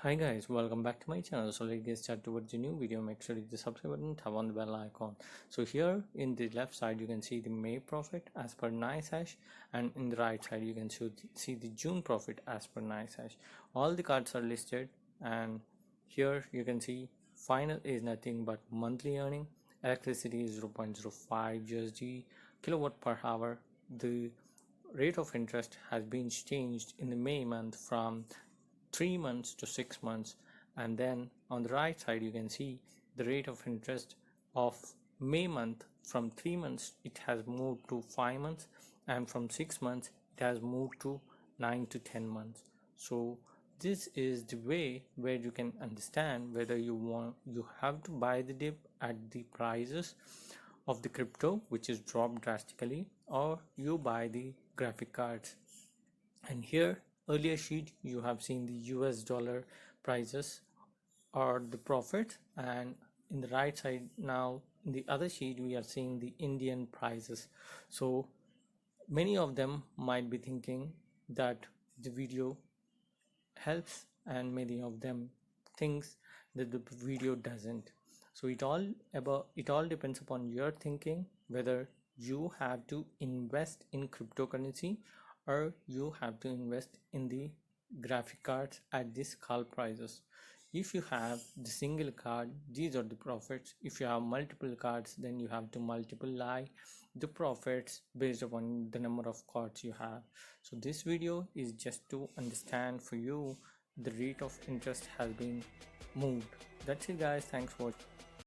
Hi guys, welcome back to my channel. So let's get started towards the new video. Make sure to hit the subscribe button, tap on the bell icon. So here in the left side you can see the May profit as per NiceHash, and in the right side you can see the June profit as per NiceHash. All the cards are listed, and here you can see final is nothing but monthly earning. Electricity is 0.05 USD kilowatt per hour. The rate of interest has been changed in the May month from 3 months to 6 months, and then on the right side you can see the rate of interest of May month. From 3 months it has moved to 5 months, and from 6 months it has moved to 9 to 10 months. So this is the way where you can understand whether you have to buy the dip at the prices of the crypto which is dropped drastically, or you buy the graphic cards. And here earlier sheet you have seen the US dollar prices or the profit, and in the right side now in the other sheet we are seeing the Indian prices. So many of them might be thinking that the video helps, and many of them thinks that the video doesn't. So it all depends upon your thinking whether you have to invest in cryptocurrency or you have to invest in the graphic cards at the scalp prices. If you have the single card, these are the profits. If you have multiple cards, then you have to multiply the profits based upon the number of cards you have. So this video is just to understand for you the rate of interest has been moved. That's it guys, thanks for watching.